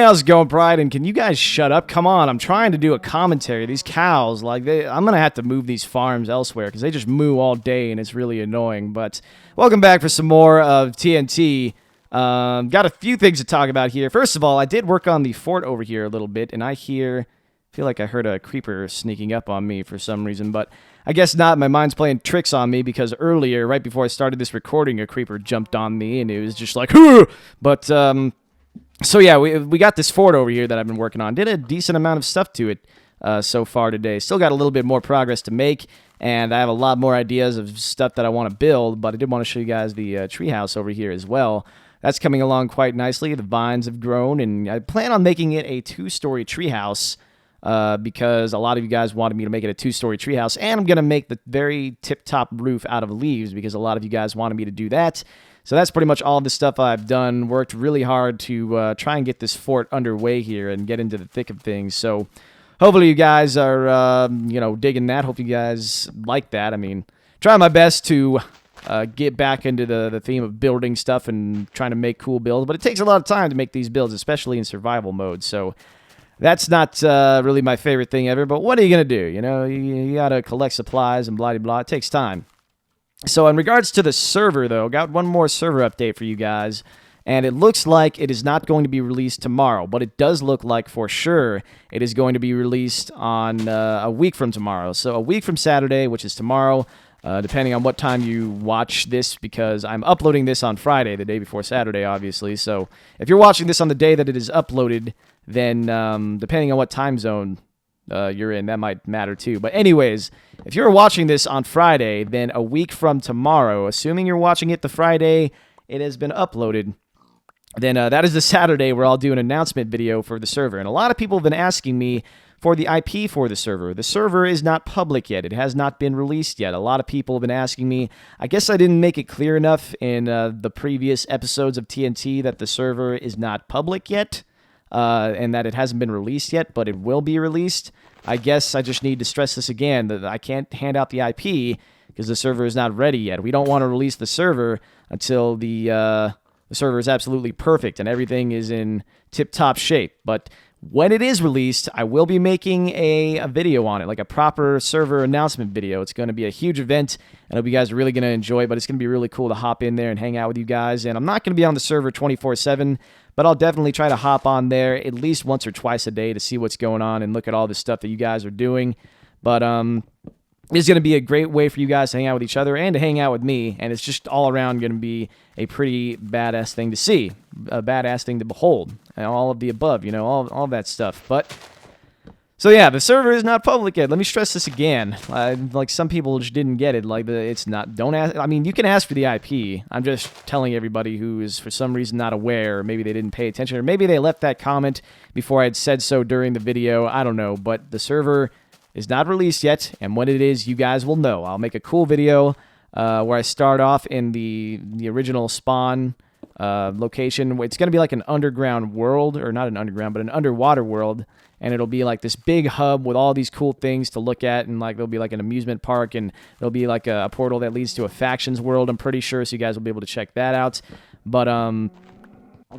how's it going, Pride? And can you guys shut up? Come on, I'm trying to do a commentary. These cows, I'm going to have to move these farms elsewhere because they just moo all day and it's really annoying. But welcome back for some more of TNT. Got a few things to talk about here. First of all, I did work on the fort over here a little bit, and I feel like I heard a creeper sneaking up on me for some reason, but I guess not. My mind's playing tricks on me because earlier, right before I started this recording, a creeper jumped on me, and it was just like, Hoo! But, so yeah, we got this fort over here that I've been working on. Did a decent amount of stuff to it so far today. Still got a little bit more progress to make, and I have a lot more ideas of stuff that I want to build, but I did want to show you guys the treehouse over here as well. That's coming along quite nicely. The vines have grown, and I plan on making it a 2-story treehouse because a lot of you guys wanted me to make it a 2-story treehouse, and I'm going to make the very tip-top roof out of leaves because a lot of you guys wanted me to do that. So that's pretty much all the stuff I've done. Worked really hard to try and get this fort underway here and get into the thick of things. So hopefully you guys are, digging that. Hope you guys like that. I mean, trying my best to get back into the theme of building stuff and trying to make cool builds. But it takes a lot of time to make these builds, especially in survival mode. So that's not really my favorite thing ever. But what are you going to do? You know, you got to collect supplies and blah, blah, blah. It takes time. So in regards to the server, though, got one more server update for you guys, and it looks like it is not going to be released tomorrow, but it does look like for sure it is going to be released on a week from tomorrow. So a week from Saturday, which is tomorrow, depending on what time you watch this, because I'm uploading this on Friday, the day before Saturday, obviously. So if you're watching this on the day that it is uploaded, then depending on what time zone you're in, that might matter too. But anyways, if you're watching this on Friday, then a week from tomorrow, assuming you're watching it the Friday it has been uploaded, then that is the Saturday where I'll do an announcement video for the server. And a lot of people have been asking me for the IP for the server. The server is not public yet. It has not been released yet. A lot of people have been asking me. I guess I didn't make it clear enough in the previous episodes of TNT that the server is not public yet. And that it hasn't been released yet, but it will be released. I guess I just need to stress this again, that I can't hand out the IP because the server is not ready yet. We don't want to release the server until the server is absolutely perfect and everything is in tip-top shape. But when it is released, I will be making a video on it, like a proper server announcement video. It's going to be a huge event, and I hope you guys are really going to enjoy it, but it's going to be really cool to hop in there and hang out with you guys. And I'm not going to be on the server 24/7, but I'll definitely try to hop on there at least once or twice a day to see what's going on and look at all the stuff that you guys are doing. But it's going to be a great way for you guys to hang out with each other and to hang out with me, and it's just all around going to be a pretty badass thing to see, a badass thing to behold, and all of the above, you know, all that stuff. But so yeah, the server is not public yet. Let me stress this again. Like some people just didn't get it. Like it's not. Don't ask. I mean, you can ask for the IP. I'm just telling everybody who is for some reason not aware, or maybe they didn't pay attention, or maybe they left that comment before I had said so during the video. I don't know, but the server is not released yet, and when it is, you guys will know. I'll make a cool video where I start off in the original spawn location. It's going to be like an underground world, or not an underground, but an underwater world, and it'll be like this big hub with all these cool things to look at, and like there'll be like an amusement park, and there'll be like a portal that leads to a factions world, I'm pretty sure, so you guys will be able to check that out. But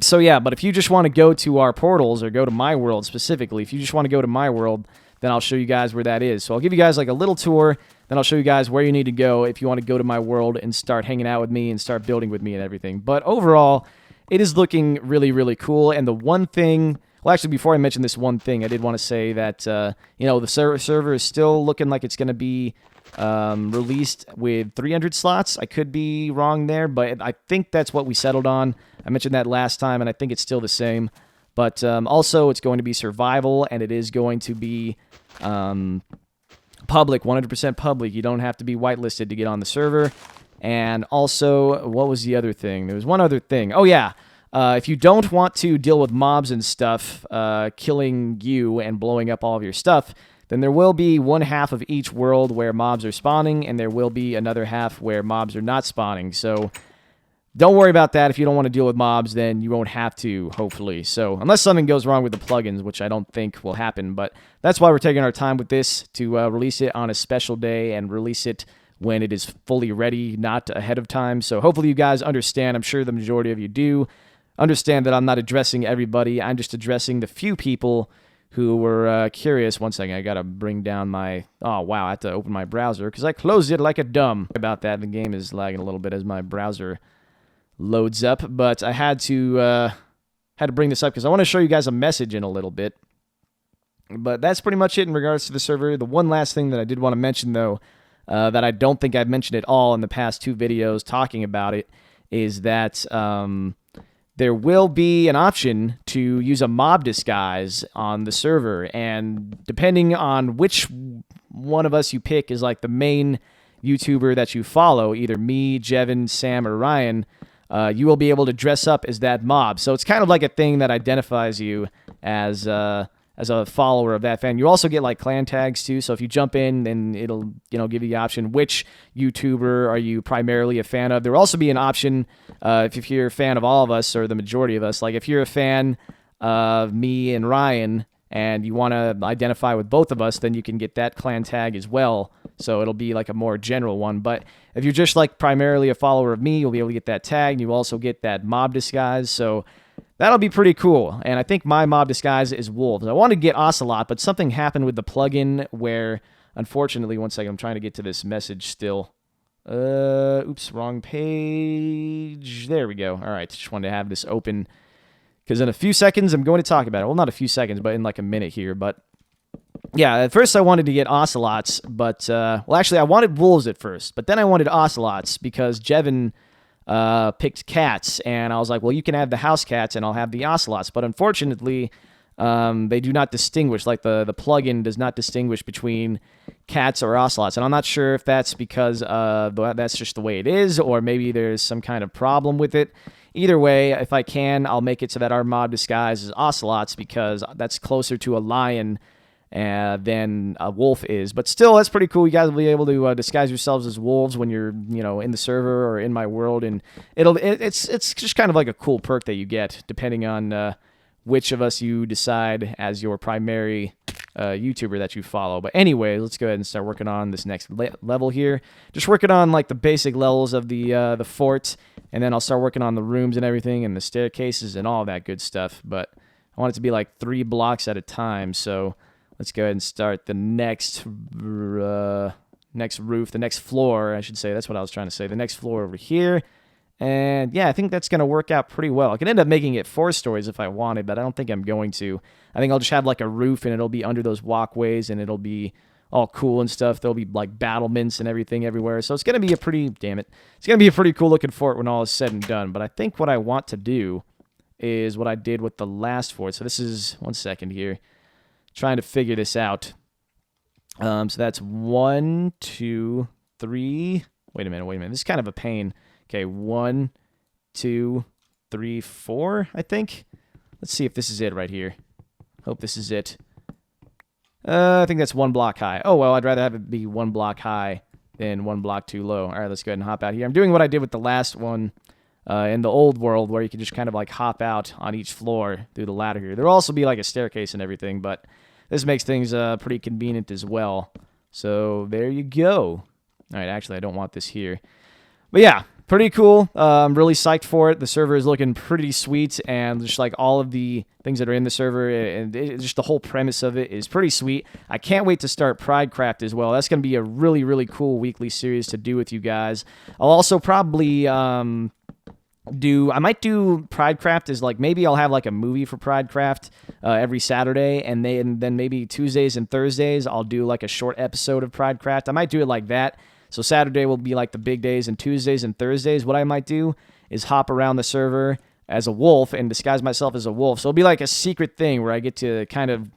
so yeah, but if you just want to go to our portals, or go to my world specifically, if you just want to go to my world, then I'll show you guys where that is. So I'll give you guys like a little tour, then I'll show you guys where you need to go if you want to go to my world and start hanging out with me and start building with me and everything. But overall, it is looking really, really cool. And the one thing, well, actually, before I mention this one thing, I did want to say that, the server is still looking like it's going to be released with 300 slots. I could be wrong there, but I think that's what we settled on. I mentioned that last time, and I think it's still the same. But also, it's going to be survival, and it is going to be public, 100% public. You don't have to be whitelisted to get on the server. And also, what was the other thing? There was one other thing. Oh, yeah. If you don't want to deal with mobs and stuff killing you and blowing up all of your stuff, then there will be one half of each world where mobs are spawning, and there will be another half where mobs are not spawning. So don't worry about that. If you don't want to deal with mobs, then you won't have to, hopefully. So, unless something goes wrong with the plugins, which I don't think will happen. But that's why we're taking our time with this, to release it on a special day and release it when it is fully ready, not ahead of time. So hopefully you guys understand. I'm sure the majority of you do. understand that I'm not addressing everybody. I'm just addressing the few people who were curious. One second, I gotta bring down my... Oh, wow, I have to open my browser because I closed it like a dumb. About that, the game is lagging a little bit as my browser loads up, but I had to bring this up because I want to show you guys a message in a little bit. But that's pretty much it in regards to the server. The one last thing that I did want to mention, though, that I don't think I've mentioned at all in the past 2 videos talking about it, is that there will be an option to use a mob disguise on the server, and depending on which one of us you pick is like the main YouTuber that you follow, either me, Jevin, Sam, or Ryan, you will be able to dress up as that mob. So it's kind of like a thing that identifies you as a follower of that fan. You also get like clan tags too, so if you jump in, then it'll give you the option which YouTuber are you primarily a fan of. There will also be an option if you're a fan of all of us or the majority of us. Like if you're a fan of me and Ryan and you want to identify with both of us, then you can get that clan tag as well. So it'll be like a more general one. But if you're just like primarily a follower of me, you'll be able to get that tag, and you also get that mob disguise. So that'll be pretty cool, and I think my mob disguise is wolves. I wanted to get Ocelot, but something happened with the plugin where, unfortunately, one second, I'm trying to get to this message still. Oops, wrong page. There we go. All right, just wanted to have this open, because in a few seconds, I'm going to talk about it. Well, not a few seconds, but in like a minute here, but yeah, at first I wanted to get Ocelots, but, well, actually, I wanted wolves at first, but then I wanted Ocelots because Jevin picked cats, and I was like, well, you can have the house cats and I'll have the ocelots. But unfortunately, they do not distinguish, like the plugin does not distinguish between cats or ocelots. And I'm not sure if that's because that's just the way it is, or maybe there's some kind of problem with it. Either way, if I can, I'll make it so that our mob disguise is ocelots, because that's closer to a lion than a wolf is. But still, that's pretty cool. You guys will be able to disguise yourselves as wolves when you're, in the server or in my world, and it's just kind of like a cool perk that you get depending on which of us you decide as your primary YouTuber that you follow. But anyway, let's go ahead and start working on this next level here. Just working on like the basic levels of the fort, and then I'll start working on the rooms and everything, and the staircases and all that good stuff. But I want it to be like 3 blocks at a time, so let's go ahead and start the next roof, the next floor, I should say. That's what I was trying to say. The next floor over here. And yeah, I think that's going to work out pretty well. I can end up making it 4 stories if I wanted, but I don't think I'm going to. I think I'll just have like a roof, and it'll be under those walkways, and it'll be all cool and stuff. There'll be like battlements and everything everywhere. So it's going to be a pretty, it's going to be a pretty cool looking fort when all is said and done. But I think what I want to do is what I did with the last fort. So this is, one second here, trying to figure this out. So that's 1, 2, 3. Wait a minute. This is kind of a pain. Okay, 1, 2, 3, 4, I think. Let's see if this is it right here. Hope this is it. I think that's 1 block high. Oh, well, I'd rather have it be 1 block high than 1 block too low. All right, let's go ahead and hop out here. I'm doing what I did with the last one in the old world, where you can just kind of like hop out on each floor through the ladder here. There'll also be like a staircase and everything, but this makes things pretty convenient as well. So there you go. All right, actually, I don't want this here. But yeah, pretty cool. I'm really psyched for it. The server is looking pretty sweet, and just like all of the things that are in the server, and just the whole premise of it is pretty sweet. I can't wait to start PrideCraft as well. That's going to be a really, really cool weekly series to do with you guys. I'll also probably I might do PrideCraft as like, maybe I'll have like a movie for PrideCraft every Saturday, and then maybe Tuesdays and Thursdays I'll do like a short episode of PrideCraft. I might do it like that. So Saturday will be like the big days, and Tuesdays and Thursdays, what I might do is hop around the server as a wolf and disguise myself as a wolf. So it'll be like a secret thing where I get to kind of,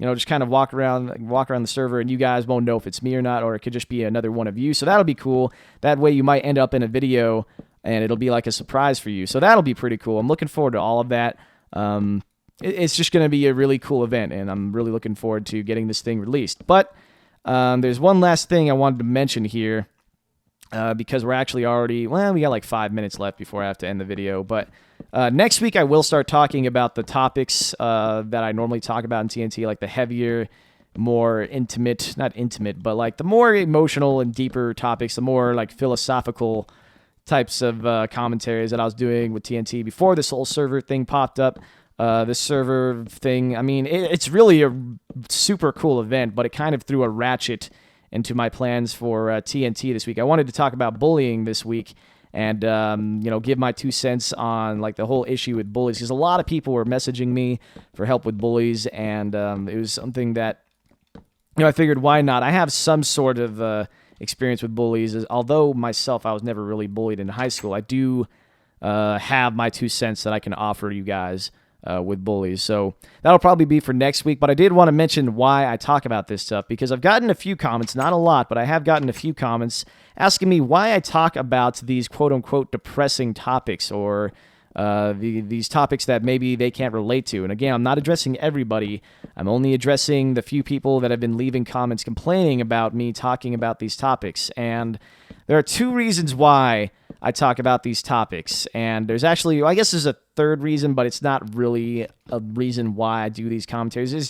just kind of walk around the server, and you guys won't know if it's me or not, or it could just be another one of you. So that'll be cool. That way you might end up in a video, and it'll be like a surprise for you. So that'll be pretty cool. I'm looking forward to all of that. It's just going to be a really cool event, and I'm really looking forward to getting this thing released. But there's one last thing I wanted to mention here, because we're actually already, we got like 5 minutes left before I have to end the video. But next week I will start talking about the topics that I normally talk about in TNT, like the heavier, more intimate, not intimate, but like the more emotional and deeper topics, the more like philosophical types of commentaries that I was doing with TNT before this whole server thing popped up. This server thing, I mean, it's really a super cool event, but it kind of threw a ratchet into my plans for TNT this week. I wanted to talk about bullying this week and, give my 2 cents on like the whole issue with bullies, because a lot of people were messaging me for help with bullies, and it was something that, I figured why not? I have some sort of experience with bullies, although myself, I was never really bullied in high school. I do have my 2 cents that I can offer you guys with bullies. So that'll probably be for next week, but I did want to mention why I talk about this stuff, because I've gotten a few comments, not a lot, but I have gotten a few comments asking me why I talk about these quote-unquote depressing topics, or these topics that maybe they can't relate to. And again, I'm not addressing everybody. I'm only addressing the few people that have been leaving comments complaining about me talking about these topics. And there are 2 reasons why I talk about these topics, and there's actually, I guess there's a third reason, but it's not really a reason why I do these commentaries. It's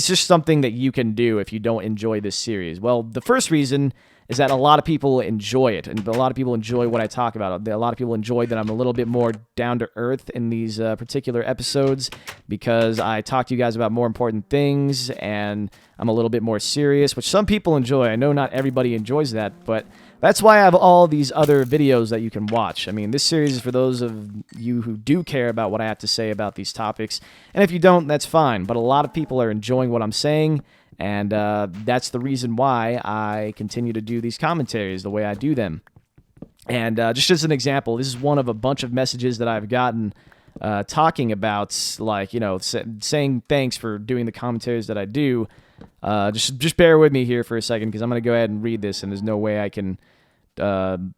just something that you can do if you don't enjoy this series. Well, the first reason is that a lot of people enjoy it, and a lot of people enjoy what I talk about. A lot of people enjoy that I'm a little bit more down to earth in these particular episodes, because I talk to you guys about more important things, and I'm a little bit more serious, which some people enjoy. I know not everybody enjoys that, but that's why I have all these other videos that you can watch. I mean, this series is for those of you who do care about what I have to say about these topics, and if you don't, that's fine. But a lot of people are enjoying what I'm saying, and that's the reason why I continue to do these commentaries the way I do them. And just as an example, this is one of a bunch of messages that I've gotten talking about, like, saying thanks for doing the commentaries that I do. Just bear with me here for a second, because I'm going to go ahead and read this, and there's no way I can... I'm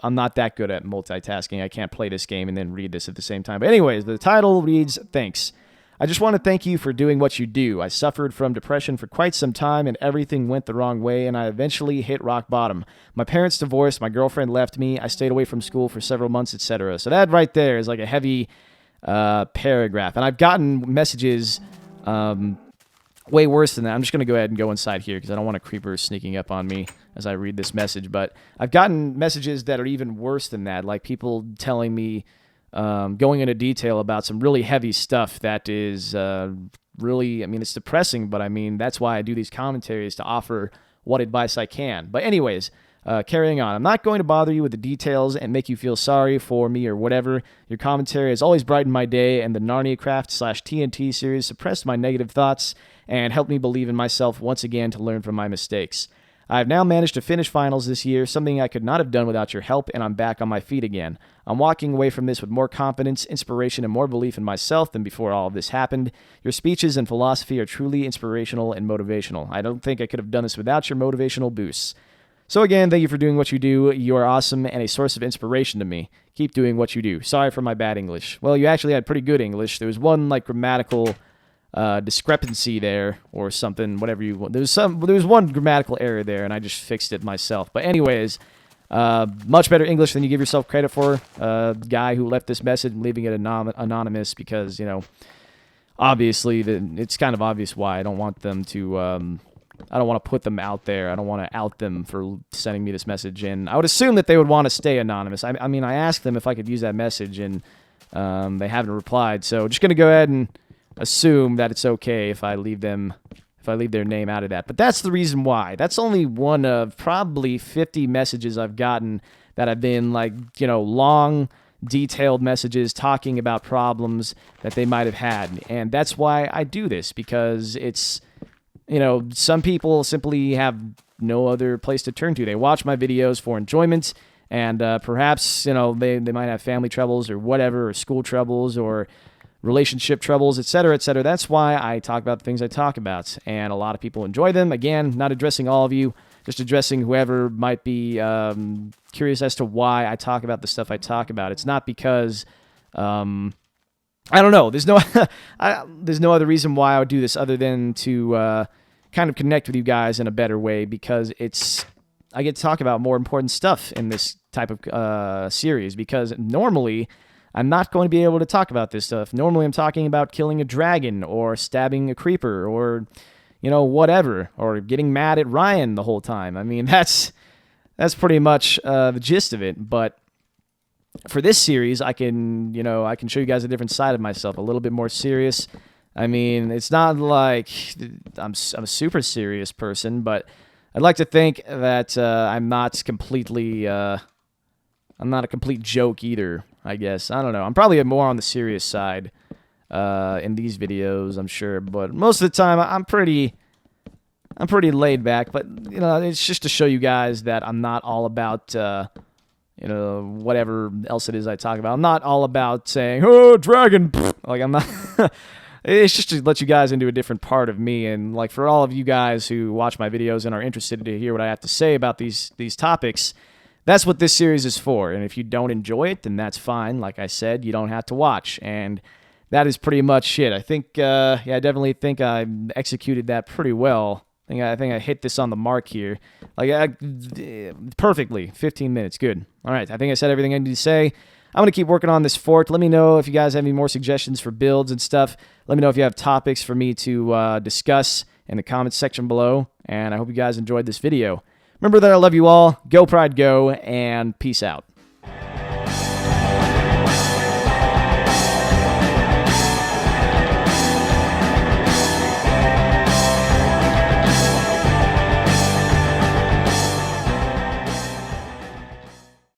not that good at multitasking. I can't play this game and then read this at the same time. But anyways, the title reads, "Thanks. I just want to thank you for doing what you do. I suffered from depression for quite some time, and everything went the wrong way, and I eventually hit rock bottom. My parents divorced, my girlfriend left me, I stayed away from school for several months, etc." So that right there is like a heavy paragraph. And I've gotten messages way worse than that. I'm just going to go ahead and go inside here, because I don't want a creeper sneaking up on me as I read this message. But I've gotten messages that are even worse than that, like people telling me, going into detail about some really heavy stuff that is really, I mean, it's depressing, but I mean, that's why I do these commentaries, to offer what advice I can. But anyways, carrying on. I'm not going to bother you with the details and make you feel sorry for me or whatever. Your commentary has always brightened my day, and the NarniaCraft/TNT series suppressed my negative thoughts and helped me believe in myself once again to learn from my mistakes. I have now managed to finish finals this year, something I could not have done without your help, and I'm back on my feet again. I'm walking away from this with more confidence, inspiration, and more belief in myself than before all of this happened. Your speeches and philosophy are truly inspirational and motivational. I don't think I could have done this without your motivational boosts. So again, thank you for doing what you do. You are awesome and a source of inspiration to me. Keep doing what you do. Sorry for my bad English. Well, you actually had pretty good English. There was one grammatical discrepancy there, or something, whatever you want. There was one grammatical error there, and I just fixed it myself. But anyways, much better English than you give yourself credit for. Guy who left this message, leaving it anonymous, because obviously it's kind of obvious why. I don't want them to. I don't want to put them out there. I don't want to out them for sending me this message, and I would assume that they would want to stay anonymous. I mean, I asked them if I could use that message, and they haven't replied. So just gonna go ahead and assume that it's okay if I leave their name out of that. But that's the reason why. That's only one of probably 50 messages I've gotten that have been long, detailed messages talking about problems that they might have had. And that's why I do this, because it's, some people simply have no other place to turn to. They watch my videos for enjoyment, and perhaps, they might have family troubles or whatever, or school troubles, or relationship troubles, etc., etc. That's why I talk about the things I talk about, and a lot of people enjoy them. Again, not addressing all of you, just addressing whoever might be curious as to why I talk about the stuff I talk about. It's not because, I don't know, there's no other reason why I would do this other than to kind of connect with you guys in a better way, because I get to talk about more important stuff in this type of series, because normally I'm not going to be able to talk about this stuff. Normally I'm talking about killing a dragon, or stabbing a creeper, or, whatever, or getting mad at Ryan the whole time. I mean, that's that's pretty much the gist of it. But for this series, I can show you guys a different side of myself, a little bit more serious. I mean, it's not like I'm a super serious person, but I'd like to think that I'm not completely, I'm not a complete joke either, I guess. I don't know. I'm probably more on the serious side in these videos, I'm sure. But most of the time, I'm pretty laid back. But, it's just to show you guys that I'm not all about, whatever else it is I talk about. I'm not all about saying, oh, dragon. Like, I'm not... It's just to let you guys into a different part of me, and like for all of you guys who watch my videos and are interested to hear what I have to say about these topics, that's what this series is for. And if you don't enjoy it, then that's fine. Like I said, you don't have to watch, and that is pretty much it. I think, I definitely think I executed that pretty well. I think I hit this on the mark here, perfectly. 15 minutes, good. All right, I think I said everything I need to say. I'm going to keep working on this fort. Let me know if you guys have any more suggestions for builds and stuff. Let me know if you have topics for me to discuss in the comments section below. And I hope you guys enjoyed this video. Remember that I love you all. Go Pride Go, and peace out.